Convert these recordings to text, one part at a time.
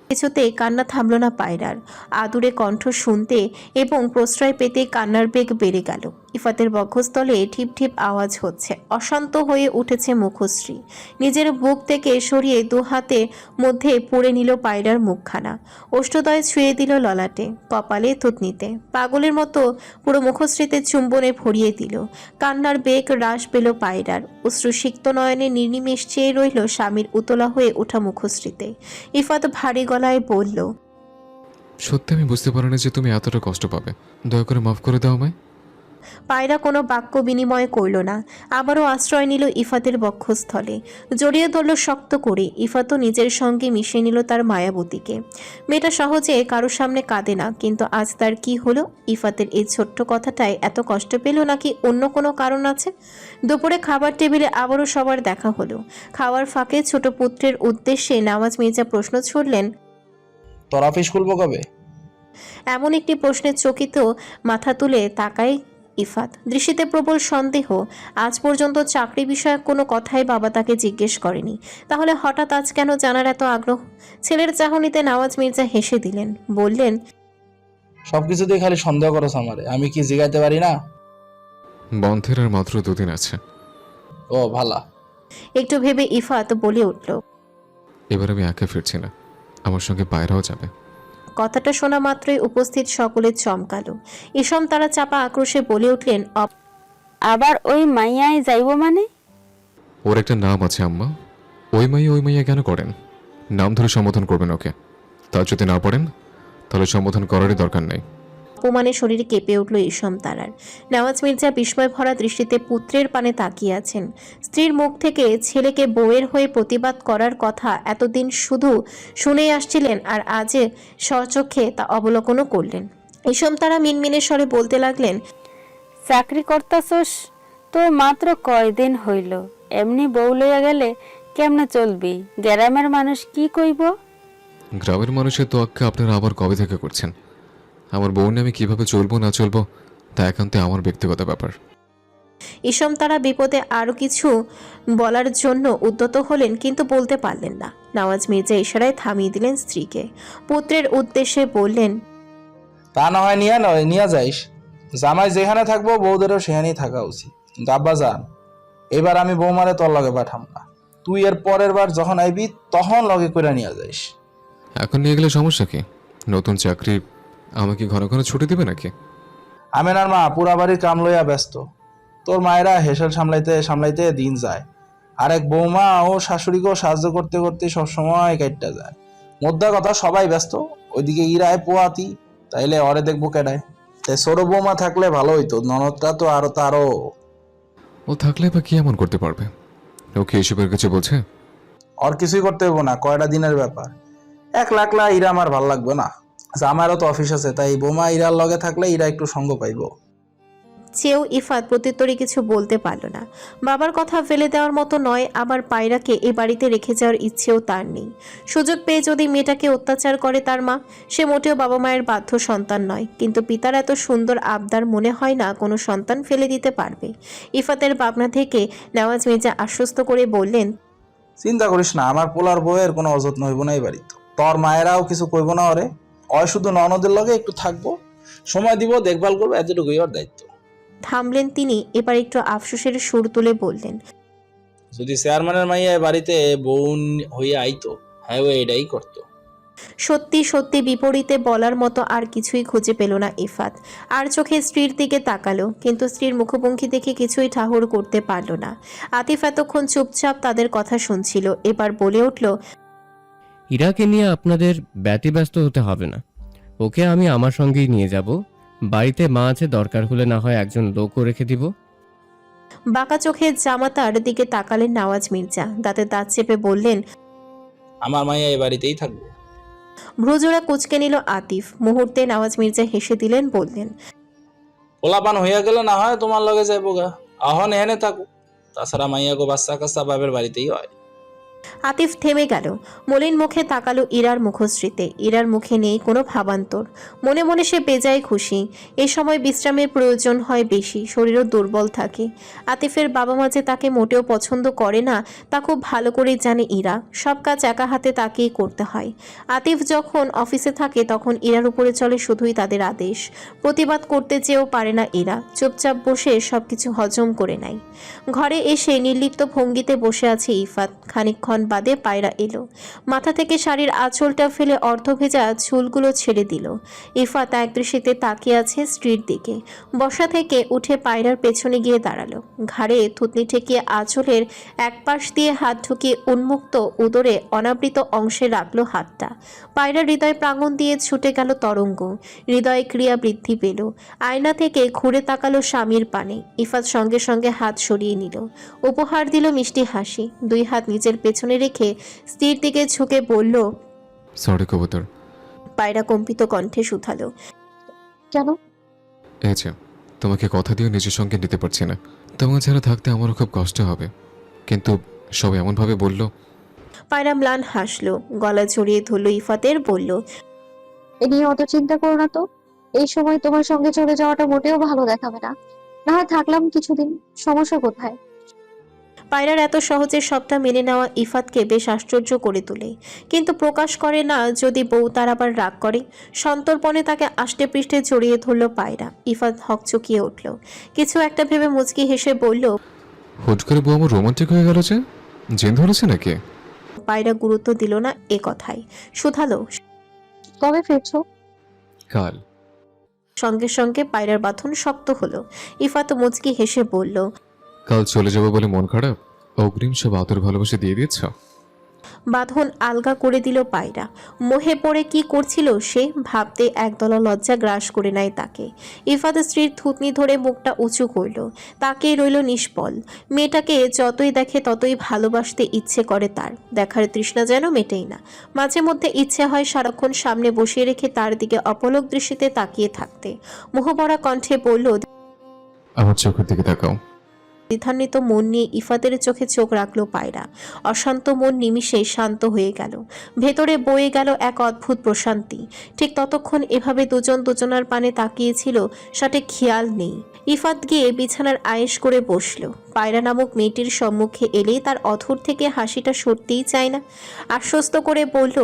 কিছুতেই কান্না থামল না পায়রার। আদুরে কণ্ঠ শুনতে এবং প্রশ্রয় পেতে কান্নার বেগ বেড়ে গেল। ইফাতের বক্ষস্থলে ঠিপ ঠিপ আওয়াজ হচ্ছে। অশান্ত হয়ে উঠেছে মুখশ্রী। নিজের বুক থেকে সরিয়ে দু হাতে মধ্যে পুড়ে নিল পায়রার মুখখানা। ওষ্ঠদয় ছুঁয়ে দিল ললাটে, কপালে থুতনিতে। পাগলের মতো পুরো মুখশ্রীতে চুম্বনে ভরিয়ে দিল। কান্নার বেগ হ্রাস পেল পায়রার। অশ্রুসিক্ত নয়নে নির্নিমেষ চেয়ে রইল স্বামীর উতলা হয়ে ওঠা মুখশ্রীতে। ইফাত ভারী গলায় বলল, সত্যি আমি বুঝতে পারিনি যে তুমি এতটা কষ্ট পাবে। দয়া করে মাফ করে দাও আমায়। পায়রা কোনো বাক্য বিনিময় করল না। আবারও আশ্রয় নিল ইফাতের বক্ষস্থলে, জড়িয়ে ধরল শক্ত করে। ইফাতও নিজের সঙ্গে মিশিয়ে নিল তার মায়াবতীকে। মেয়েটা সহজে কারোর সামনে কাঁদে না, কিন্তু আজ তার কি হলো? ইফাতের এই ছোট্ট কথাটায় এত কষ্ট পেল, নাকি অন্য কোনো কারণ আছে? দুপুরে খাবার টেবিলে আবারও সবার দেখা হলো। খাওয়ার ফাঁকে ছোট পুত্রের উদ্দেশ্যে নওয়াজ মির্জা প্রশ্ন ছুড়লেন। তোর অফিস খুলবো কবে? এমন একটি প্রশ্নে চকিত মাথা তুলে তাকায় ইফাত, দৃষ্টিতে প্রবল সন্দেহ। আজ পর্যন্ত চাকরি বিষয়ক কোনো কথাই বাবা তাকে জিজ্ঞেস করেনি, তাহলে হঠাৎ আজ কেন জানার এত আগ্রহ? ছেলের চাহনিতে নওয়াজ মির্জা হেসে দিলেন, বললেন, সবকিছুতেই খালি সন্দেহ করছ আমারে, আমি কি জিগাইতে পারি না? বন্ধের আর মাত্র 2 দিন আছে। ও ভালা। একটু ভেবে ইফাত বলে উঠল, এবার আমি একা ফিরছি না, আমার সঙ্গে পায়রাও যাবে। কথাটা শোনা মাত্রই উপস্থিত সকলে চমকালো। ইসম তারা চাপা আক্রোশে বলে উঠলেন, আবার ওই মাইয়ায় যাইব মানে? ওর একটা নাম আছে আম্মা। ওই মাইয়া কেন করেন? নাম ধরে সম্বোধন করবেন ওকে। তা যদি না পড়েন তাহলে সম্বোধন করারই দরকার নেই। অপমানে শরীরে কেঁপে উঠল ইসম তারার। নওয়াজ মির্জা বিস্ময় ভরা দৃষ্টিতে পুত্রের পানে তাকিয়ে আছেন। স্ত্রীর মুখ থেকে ছেলেকে বউয়ের হয়ে প্রতিবাদ করার কথা এতদিন শুধু শুনেই আসছিলেন, আর আজ স্বচক্ষে তা অবলোকনও করলেন। ইসম তারা মিনমিনে স্বরে বলতে লাগলেন, চাকরি করতাছস তো মাত্র কয়দিন হইল, এমনি বউ লইয়া গেলে কেমনে চলবি? গ্রামের মানুষ কি কইব? গ্রামের মানুষের তোয়াক্কা আপনারা আবার কবে থেকে করছেন? আমার বউ নিয়ে আমি কিভাবে চলবো না চলবো তা একান্তে আমার ব্যক্তিগত ব্যাপার। ইসম তারা বিপদে আরো কিছু বলার জন্য উদ্যত হলেন, কিন্তু বলতে পারলেন না। নওয়াজ মির্জা ইশারায় থামিয়ে দিলেন স্ত্রীকে। পুত্রের উদ্দেশ্যে বললেন, তা না হয় নিয়ে যাইস। জামাই যেখানে থাকবো বউদেরও সেখানেই থাকা উচিত। কিন্তু আব্বা যান, এবার আমি বৌমারে তোর লগে পাঠাম না। তুই এর পরের বার যখন আইবি তখন লগে করে নিয়ে যাইস। এখন নিয়ে গেলে সমস্যা কি? নতুন চাকরি আমাকে ঘন ঘন ছুটি দেবে নাকি? আমেনার মা পুরা বাড়ির কাম লইয়া ব্যস্ত। তোর মায়েরা হেসেল সামলাইতে সামলাইতে দিন যায়। আরেক বৌমা ও শাশুড়িকেও সাহায্য করতে করতে সবসময় কাটটা যায়। মোদ্দা কথা সবাই ব্যস্ত। ওইদিকে ইরায় পোয়াতি, তাইলে অরে দেখবো কেডায়? তাই ছোট বৌমা থাকলে ভালো হইতো। ননদটা তো তারও। ও থাকলে বা কি এমন করতে পারবে? ও কি এসবের কিছু বলছে? আর কিছুই করতে হইব না, কয়টা দিনের ব্যাপার। এক লাখলা ইরা আমার ভাল লাগবে না। আচ্ছা, আমারও তো অফিস আছে, তাই বৌমা ইরার লগে থাকলে ইরা একটু সঙ্গ পাইবো। চেয়েও ইফাত প্রত্যুত্তরে কিছু বলতে পারল না। বাবার কথা ফেলে দেওয়ার মতো নয়, আবার পায়রাকে এ বাড়িতে রেখে যাওয়ার ইচ্ছেও তার নেই। সুযোগ পেয়ে যদি মেয়েটাকে অত্যাচার করে তার মা, সে মোটেও বাবা মায়ের বাধ্য সন্তান নয়, কিন্তু পিতার এত সুন্দর আবদার মনে হয় না কোনো সন্তান ফেলে দিতে পারবে। ইফাতের ভাবনা থেকে নওয়াজ মির্জা আশ্বস্ত করে বললেন, চিন্তা করিস না, আমার পোলার বউয়ের কোনো অযত্ন হইব না এই বাড়িতে। তোর মায়েরাও কিছু কইব না ওরে। অয় শুধু ননদের লগে একটু থাকবো, সময় দিব, দেখভাল করবো, এতটুকুই ওর দায়িত্ব। থামলেন তিনি। এবার একটু আফসোসের সুর তুলে বললেন, যদি চেয়ারম্যানের মাইয়া এ বাড়িতে বউ হইয়া আইতো, হ্যাঁ ও এটাই করতো। সত্যি সত্যি বিপরীতে বলার মতো আর কিছুই খুঁজে পেল না ইফাত। আর চোখে স্ত্রীর দিকে তাকালো, কিন্তু স্ত্রীর মুখভঙ্গি দেখে কিছুই ঠাহর করতে পারল না। আতিফ এতক্ষণ চুপচাপ তাদের কথা শুনছিল, এবার বলে উঠল, ইরাকে নিয়ে আপনাদের ব্যতিব্যস্ত হতে হবে না। ওকে আমি আমার সঙ্গেই নিয়ে যাব। বাড়িতে মা আছে, দরকার হলে না হয় একজন লোকও রেখে দিব। বাঁকা চোখে জামাতার দিকে তাকালেন নওয়াজ মির্জা, দাঁতে দাঁত চেপে বললেন, আমার মাইয়া এ বাড়িতেই থাকবো। ভ্রুজোড়া কুচকে নিল আতিফ। মুহূর্তে নওয়াজ মির্জা হেসে দিলেন, বললেন, পোলাপান হইয়া গেলে না হয় তোমার লগে যাইবো গা, আহন এনে থাকো। তাছাড়া মাইয়া গো বাচ্চা কাচ্চা বাপের বাড়িতেই হয়। আতিফ থেমে গেল, মলিন মুখে তাকালো ইরার মুখশ্রীতে। ইরার মুখে নেই কোনো ভাবান্তর, মনে মনে সে বেজায় খুশি। এ সময় বিশ্রামের প্রয়োজন হয় বেশি, শরীরও দুর্বল থাকে। আতিফের বাবা মা যে তাকে মোটেও পছন্দ করে না তা খুব ভালো করেই জানে ইরা। সব কাজ একা হাতে তাকেই করতে হয়। আতিফ যখন অফিসে থাকে তখন ইরার উপরে চলে শুধুই তাদের আদেশ। প্রতিবাদ করতে চেয়েও পারে না ইরা, চুপচাপ বসে সবকিছু হজম করে নেয়। ঘরে এসে নির্লিপ্ত ভঙ্গিতে বসে আছে ইফাত। খানিকক্ষণ বাদে পায়রা এলো, মাথা থেকে শাড়ির আঁচলটা ফেলে অর্ধভেজা চুলগুলো ছেড়ে দিল। ইফাত একদৃষ্টিতে তাকিয়ে আছে স্ত্রীর দিকে। বসা থেকে উঠে পায়রার পেছনে গিয়ে দাঁড়ালো, ঘাড়ে থুতনি ঠেকিয়ে আঁচলের এক পাশ দিয়ে হাত ঢুকিয়ে উন্মুক্ত উদরে অনাবৃত অংশে রাখলো হাতটা। পায়রার হৃদয় প্রাঙ্গণ দিয়ে ছুটে গেল তরঙ্গ, হৃদয়ে ক্রিয়া বৃদ্ধি পেল। আয়না থেকে ঘুরে তাকালো স্বামীর পানে। ইফাত সঙ্গে সঙ্গে হাত সরিয়ে নিল, উপহার দিল মিষ্টি হাসি। দুই হাত নিজের পেছনে রেখে স্ত্রীর দিকে ঝুঁকে বলল, সরি কবুতর। পায়রা কম্পিত কণ্ঠে শুধালো, কেন? এই যে, তোমাকে কথা দিয়েও নিজের সঙ্গে নিতে পারছি না। তোমাকে ছাড়া থাকতে আমারও খুব কষ্ট হবে, কিন্তু সব এমনভাবে বলল। পায়রা ম্লান হাসলো, গলা জড়িয়ে ধরলো ইফাতের, বলল, এ নিয়ে অত চিন্তা করো না তো। এই সময় তোমার সঙ্গে চলে যাওয়াটা মোটেও ভালো দেখাবে না। না হয় থাকলাম কিছুদিন, সমস্যা কোথায়? পায়রার এত সহজে সবটা মেনে নেওয়া ইফাতকে বেশ আশ্চর্য করে তোলে, কিন্তু প্রকাশ করে না যদি বউ তার আবার রাগ করে। সন্তর্পণে তাকে আষ্টে পৃষ্ঠে জড়িয়ে ধরল পায়রা। ইফাত হকচকিয়ে উঠল, কিছু একটা ভেবে মুচকি হেসে বলল, হুট করে বউ আমার রোমান্টিক হয়ে গেল যে, জেন ধরেছে নাকি? পায়রা গুরুত্ব দিল না এ কথায়, শুধালো, কবে ফিরছো? কাল। সঙ্গে সঙ্গে পায়রার বাঁধন শক্ত হলো। ইফাত মুচকি হেসে বলল, কাল চলে যাবো বলে মন খারাপ? অগ্রিম সব আদর ভালোবাসা দিয়ে দিচ্ছ? বাঁধন আলগা করে দিল পায়রা। মোহে পড়ে কি করছিল সে ভাবতে একদলা লজ্জা গ্রাস করে নেয় তাকে। ইফাত স্ত্রীর থুতনি ধরে মুখটা উঁচু করল, তাকেই রইল নিষ্পল। মেয়েটাকে যতই দেখে ততই ভালোবাসতে ইচ্ছে করে তার, দেখার তৃষ্ণা যেন মেটেই না। মাঝে মধ্যে ইচ্ছে হয় সারাক্ষণ সামনে বসিয়ে রেখে তার দিকে অপলক দৃষ্টিতে তাকিয়ে থাকতে। মোহভরা কণ্ঠে বলল, আমার চোখের দিকে তাকাও। দ্বিধান্বিত মন নিয়ে ইফাতের চোখে চোখ রাখলো পায়রা। অশান্ত মন নিমিষেই শান্ত হয়ে গেল, ভেতরে বয়ে গেল এক অদ্ভুত প্রশান্তি। ঠিক ততক্ষণ এভাবে দুজন দুজনার পানে তাকিয়েছিল সঠিক খেয়াল নেই। ইফাত গিয়ে বিছানার আয়েশ করে বসলো। পায়রা নামক মেয়েটির সম্মুখে এলেই তার অধর থেকে হাসিটা সরতেই চায় না। আশ্বস্ত করে বলল,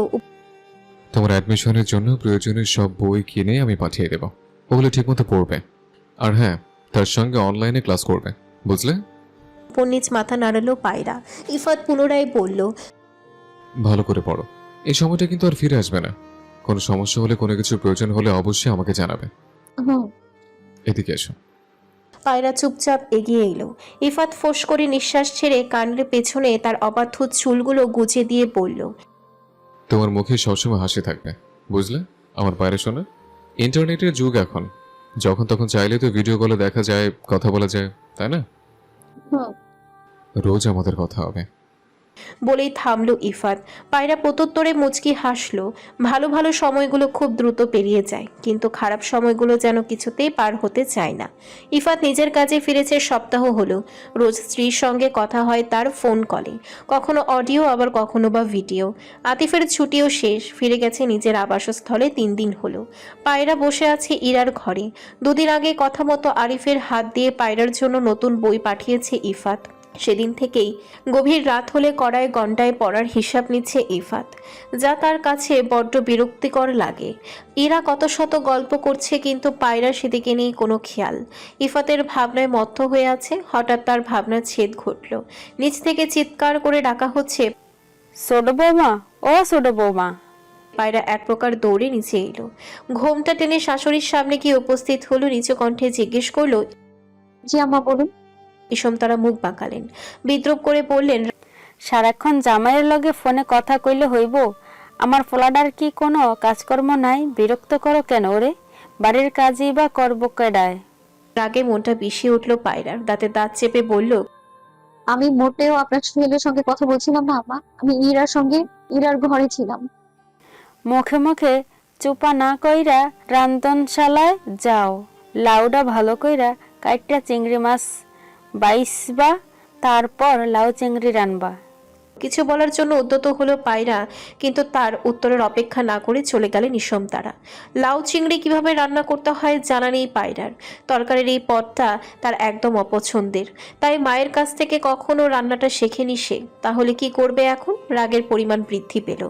তোমার অ্যাডমিশনের জন্য প্রয়োজনীয় সব বই কিনে আমি পাঠিয়ে দেব, ওগুলো ঠিকমতো পড়বে। আর হ্যাঁ, তার সঙ্গে অনলাইনে ক্লাস করবে, বুঝলে? উপর নিচ মাথা নাড়ালো পায়রা। ইফাত পুনরায় বলল, ভালো করে পড়ো, এই সময়টা কিন্তু আর ফিরে আসবে না। কোনো সমস্যা হলে, কোনো কিছুর প্রয়োজন হলে অবশ্যই আমাকে জানাবে। হুম। এদিকে এসো। পায়রা চুপচাপ এগিয়ে এলো। ইফাত ফোঁস করে নিঃশ্বাস ছেড়ে কানের পেছনে তার অবাধ্য চুলগুলো গুজে দিয়ে বলল, তোমার মুখে সবসময় হাসি থাকবে, বুঝলে আমার পায়রা শোনা? ইন্টারনেটের যুগ এখন, যখন তখন চাইলে তো ভিডিও কলে দেখা যায়, কথা বলা যায়, তাই না? হুম। রোজ আমাদের কথা হবে। বলেই থামলো ইফাত। পায়রা প্রত্যুত্তরে মুচকি হাসলো। ভালো ভালো সময়গুলো খুব দ্রুত পেরিয়ে যায়, কিন্তু খারাপ সময়গুলো যেন কিছুতেই পার হতে চায় না। ইফাত নিজের কাজে ফিরেছে সপ্তাহ হলো। রোজ স্ত্রীর সঙ্গে কথা হয় তার ফোন কলে, কখনো অডিও, আবার কখনো বা ভিডিও। আতিফের ছুটিও শেষ, ফিরে গেছে নিজের আবাসস্থলে 3 দিন হলো। পায়রা বসে আছে ইরার ঘরে। 2 দিন আগে কথা মতো আরিফের হাত দিয়ে পায়রার জন্য নতুন বই পাঠিয়েছে ইফাত। সেদিন থেকেই গভীর রাত হলে কড়ায় ঘণ্টায় পড়ার হিসাব নিচ্ছে ইফাত, যা তার কাছে বড্ড বিরক্তিকর লাগে। ইরা কত শত গল্প করছে, কিন্তু পায়রা সেদিকে নেই কোনো খেয়াল। ইফাতের ভাবনায় মত্ত হয়ে আছে। হঠাৎ তার ভাবনার ছেদ ঘটল। নিচ থেকে চিৎকার করে ডাকা হচ্ছে, ছোট বৌমা, ও ছোট বৌমা। পায়রা এক প্রকার দৌড়ে নিচে এলো। ঘোমটা টেনে শাশুড়ির সামনে গিয়ে উপস্থিত হলো। নিচু কণ্ঠে জিজ্ঞেস করলো, জি আম্মা বলুন। ইসম তারা মুখ বাঁকালেন, বিদ্রুপ করে বললেন, সারাক্ষণ জামাইয়ের লগে ফোনে কথা কইলে হইব? আমার পোলাডার কি কোনো কাজকর্ম নাই? বিরক্ত করো কেন ওরে? বাড়ির কাজই বা করব কেডায়? রাগে মনটা বিষিয়ে উঠল পায়রার। দাঁতে দাঁত চেপে বলল, আমি মোটেও আপনার ছেলের সঙ্গে কথা বলছিলাম না আম্মা, আমি ইরার সঙ্গে ইরার ঘরে ছিলাম। মুখে মুখে চুপা না কইরা রান্ধনশালায় যাও, লাউডা ভালো কইরা কাইটটা চিংড়ি মাছ বাইসবা, তারপর লাউ চিংড়ি রানবা। কিছু বলার জন্য উদ্যত হলো পায়রা, কিন্তু তার উত্তরের অপেক্ষা না করে চলে গেলেন নিশম তারা। লাউ চিংড়ি কিভাবে রান্না করতে হয় জানা নেই পায়রার। তরকারির এই পদটা তার একদম অপছন্দের, তাই মায়ের কাছ থেকে কখনো রান্নাটা শেখেনি সে। তাহলে কি করবে এখন? রাগের পরিমাণ বৃদ্ধি পেল।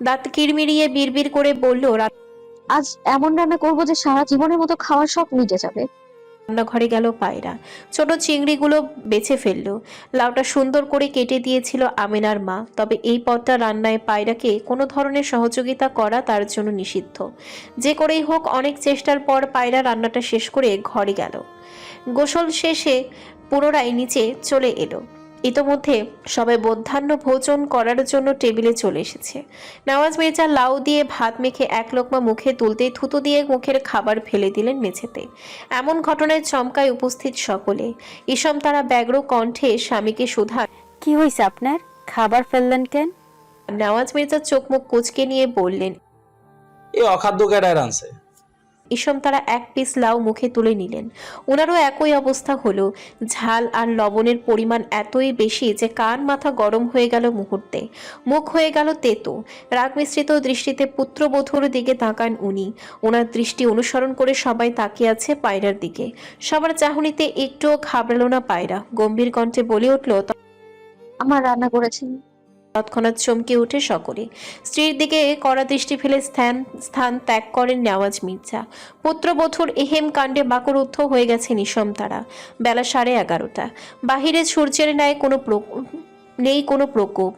দাঁত কিড়মিড়িয়ে বিড়বিড় করে বলল, আজ এমন রান্না করবো যে সারা জীবনের মতো খাওয়ার শখ মিটে যাবে। রান্নাঘরে গেল পায়রা, ছোট চিংড়িগুলো বেছে ফেললো। লাউটা সুন্দর করে কেটে দিয়েছিল আমিনার মা, তবে এই পদটা রান্নায় পায়রাকে কোনো ধরনের সহযোগিতা করা তার জন্য নিষিদ্ধ। যে করেই হোক অনেক চেষ্টার পর পায়রা রান্নাটা শেষ করে ঘরে গেল। গোসল শেষে পুনরায় নিচে চলে এলো। ইতোমধ্যে সবাই মধ্যাহ্ন ভোজন করার জন্য টেবিলে চলে এসেছে। নওয়াজ মির্জা লাউ দিয়ে ভাত মেখে এক লোকমা মুখে তুলতেই থুতু দিয়ে মুখের খাবার ফেলে দিলেন মেঝেতে। এমন ঘটনায় চমকায় উপস্থিত সকলে। ইসম তারা ব্যগ্র কণ্ঠে স্বামীকে শুধান, কি হয়েছে আপনার? খাবার ফেললেন কেন? নওয়াজ মির্জা চোখ মুখ কুঁচকে নিয়ে বললেন, এই অখাদ্য কেডায় রানছে? ইসম তারা এক পিস লাউ মুখে তুলে নিলেন। ওনারও একই অবস্থা হলো। ঝাল আর লবণের পরিমাণ এতই বেশি যে কান মাথা গরম হয়ে গেল মুহূর্তে। মুখ হয়ে গেল তেতো। রাগ মিশ্রিত দৃষ্টিতে পুত্রবধূর দিকে তাকান উনি। ওনার দৃষ্টি অনুসরণ করে সবাই তাকিয়ে আছে পায়রার দিকে। সবার চাহনিতে একটুও ঘাবড়ালো না পায়রা। গম্ভীর কণ্ঠে বলে উঠল, আমার রান্না করেছেন। তৎক্ষণাৎ চমকে উঠে সকলে। স্ত্রীর দিকে কড়া দৃষ্টি ফেলে স্থান ত্যাগ করেন নওয়াজ মির্জা। পুত্রবধূর এহেম কাণ্ডে বাকরুদ্ধ হয়ে গেছে নিশম তারা। বেলা 11:30। বাহিরে সূর্যের ন্যায় নেই কোনো প্রকোপ।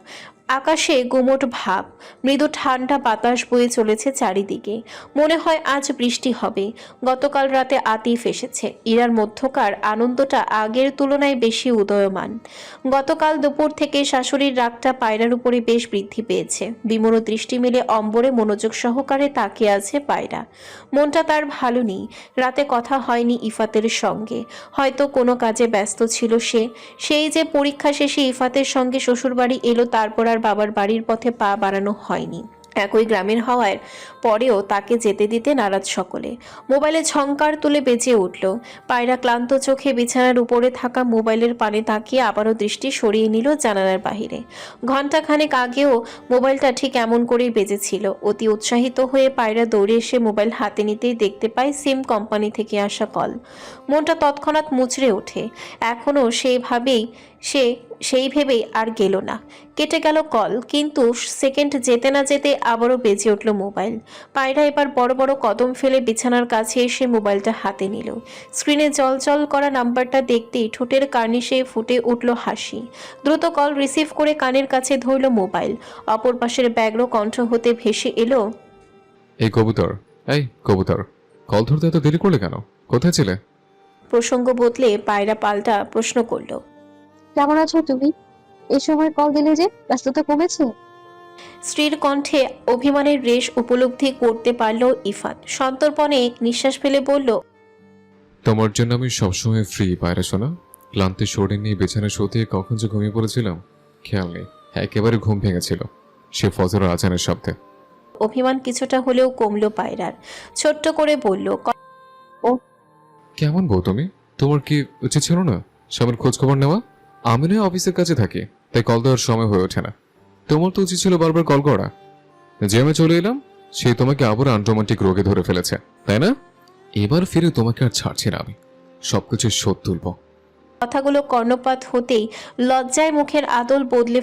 আকাশে গুমোট ভাব। মৃদু ঠান্ডা বাতাস বয়ে চলেছে চারিদিকে। মনে হয় আজ বৃষ্টি হবে। গতকাল রাতে আতিফ এসেছে। ইরার মধ্যকার আনন্দটা আগের তুলনায় বেশি উদয়মান। গতকাল দুপুর থেকে শাশুড়ির রাগটা পায়রার উপরে বেশ বৃদ্ধি পেয়েছে। বিমূঢ় দৃষ্টি মেলে অম্বরে মনোযোগ সহকারে তাকিয়ে আছে পায়রা। মনটা তার ভালো নেই। রাতে কথা হয়নি ইফাতের সঙ্গে। হয়তো কোনো কাজে ব্যস্ত ছিল সে। সেই যে পরীক্ষা শেষে ইফাতের সঙ্গে শ্বশুরবাড়ি এলো, তারপর আর বাবার বাড়ির পথে পা বাড়ানো হয়নি। একই গ্রামের হওয়ার পরেও তাকে যেতে দিতে নারাজ সকলে। মোবাইলে ঝংকার তুলে বেজে উঠল। পায়রা ক্লান্ত চোখে বিছানার উপরে থাকা মোবাইলের পানে তাকিয়ে আবারও দৃষ্টি সরিয়ে নিল জানালার বাহিরে। ঘণ্টাখানেক আগেও মোবাইলটা ঠিক এমন করেই বেজেছিল। অতি উৎসাহিত হয়ে পায়রা দৌড়ে এসে মোবাইল হাতে নিতেই দেখতে পায় সিম কোম্পানি থেকে আসা কল। মনটা তৎক্ষণাৎ মুচড়ে ওঠে। এখনও সেই ভেবেই আর গেল না। কেটে গেল কল, কিন্তু সেকেন্ড যেতে না যেতে আবারও বেজে উঠল মোবাইল। পায়রা এবার বড় বড় কদম ফেলে বিছানার কাছে এসে মোবাইলটা হাতে নিল। স্ক্রিনে জল করা নাম্বারটা দেখতেই ঠোঁটের কার্নিশে ফুটে উঠল হাসি। দ্রুত কল রিসিভ করে কানের কাছে ধরল মোবাইল। অপর পাশের ব্যগ্র কণ্ঠ হতে ভেসে এলো, এই কবুতর, কল ধরতে এত দেরি করলে কেন? কোথায় ছিলে? প্রসঙ্গ বদলে পায়রা পাল্টা প্রশ্ন করল, কেমন আছো তুমি? এই সময় কল দিলে যে, ব্যস্ততা কমেছে? স্ত্রীর কণ্ঠে অভিমানের রেশ উপলব্ধি করতে পারল ইফাত। সন্তর্পণে নিঃশ্বাস ফেলে বলল, তোমার জন্য আমি সবসময় ফ্রি পায়রা শোনা। ক্লান্তি শরীর নিয়ে বিছানা শুতে কখন যে ঘুমিয়ে পড়েছিলাম খেয়াল নেই। একেবারে ঘুম ভেঙেছিল সে ফজরের আজানের শব্দে। অভিমান কিছুটা হলেও কমলো পায়রার। ছোট্ট করে বলল, কেমন বউ তুমি? তোমার কি উচিত ছিল না স্বামীর খোঁজ খবর নেওয়া? আমি না অফিসের কাছে থাকি, তাই কল দেওয়ার সময় হয়ে ওঠে না। তোমার তো উচিত ছিল বারবার কল করা। যে আমি চলে এলাম সে তোমাকে আবার আনরোমান্টিক রোগে ধরে ফেলেছে, তাই না? এবার ফিরে তোমাকে আর ছাড়ছি না আমি। সবকিছু শোধ তুলব। কথাগুলো কর্ণপাত হতেই লজ্জায় মুখের আদল বদলে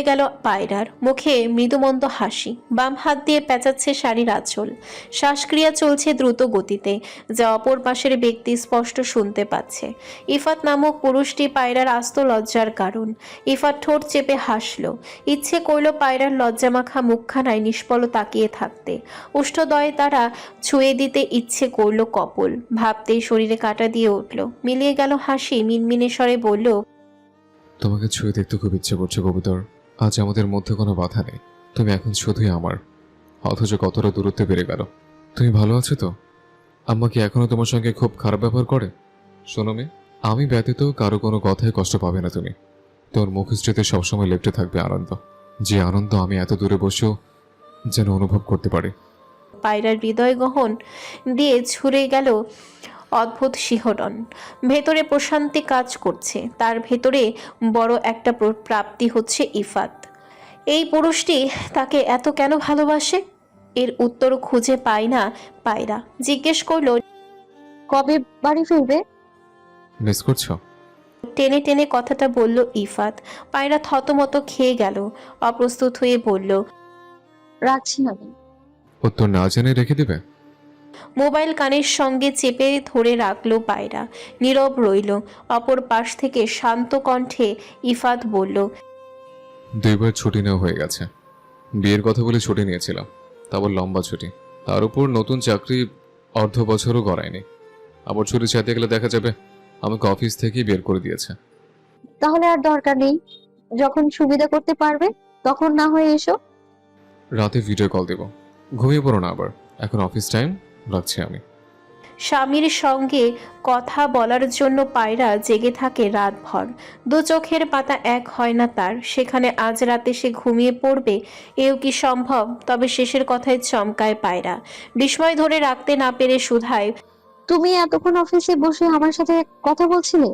গেল পায়রার। মুখে মৃদুমন্দ হাসি। বাম হাত দিয়ে পেঁচাচ্ছে শাড়ির আঁচল। শ্বাসক্রিয়া চলছে দ্রুত গতিতে, যা অপর পাশের ব্যক্তি স্পষ্ট শুনতে পাচ্ছে। ইফাত নামক পুরুষটি পায়রার আস্ত লজ্জার কারণ। ইফাত ঠোঁট চেপে হাসল। ইচ্ছে করল পায়রার লজ্জামাখা মুখখানায় নিষ্পল তাকিয়ে থাকতে। উষ্ঠদয়ে তারা ছুঁয়ে দিতে ইচ্ছে করল কপল। ভাবতেই শরীরে কাঁটা দিয়ে উঠল। মিলিয়ে গেল হাসি। মিনমিনে স্বরে বলল, তোমাকে ছুঁয়ে দেখতে খুব ইচ্ছে করছে কবুতর। আজ আমাদের মধ্যে কোনো বাধা নেই। তুমি এখন শুধুই আমার। অথচ কতটা দূরত্বে বেড়ে গেল। তুমি ভালো আছো তো? আম্মা কি এখনো তোমার সঙ্গে খুব খারাপ ব্যবহার করে? শোনো মেয়ে, আমি ব্যতীত কারো কোনো কথায় কষ্ট পাবে না তুমি। তোর মুখশ্রীতে সবসময় লেপ্টে থাকবে আনন্দ, যে আনন্দ আমি এত দূরে বসেও যেন অনুভব করতে পারি। পায়রার হৃদয় গহন দিয়ে ছুড়ে গেল অদ্ভুত শিহরণ। ভেতরে প্রশান্তি কাজ করছে, তার ভেতরে বড় একটা প্রাপ্তি হচ্ছে ইফাত। এই পুরুষটি তাকে এত কেন ভালোবাসে? এর উত্তর খুঁজে পায় না পায়রা। জিজ্ঞেস করলো, কবে বাড়ি ফিরবে? মিস করছো? টেনে টেনে কথাটা বলল ইফাত। পায়রা থতমত খেয়ে গেল, অপ্রস্তুত হয়ে বলল, রাখছি আমি। উত্তর না জেনে রেখে দিবে? মোবাইল কানের সঙ্গে চেপে ধরে রাখলো পায়রা। নীরব রইল। অপর পাশ থেকে শান্ত কণ্ঠে ইফাত বলল, 2 বার ছুটি নেওয়া হয়ে গেছে। বিয়ের কথা বলে ছুটি নিয়েছিলাম, তারপর লম্বা ছুটি, তার উপর নতুন চাকরি, অর্ধ বছরও গড়ায়নি। আবার ছুটি চাইতে গেলে দেখা যাবে আমাকে অফিস থেকেই বের করে দিয়েছে। তাহলে আর দরকার নেই, যখন সুবিধা করতে পারবে তখন না হয় এসো। রাতে ভিডিও কল দেব। ঘুমিয়ে পড়ো না আবার, এখন অফিস টাইম, রাখছি আমি। স্বামীর সঙ্গে কথা বলার জন্য পায়রা জেগে থাকে রাতভর। দু চোখের পাতা এক হয় না তার, সেখানে আজ রাতে সে ঘুমিয়ে পড়বে, এও কি সম্ভব? তবে শেষের কথায় চমকায় পায়রা। বিস্ময় ধরে রাখতে না পেরে শুধায়, তুমি এতক্ষণ অফিসে বসে আমার সাথে কথা বলছিলে?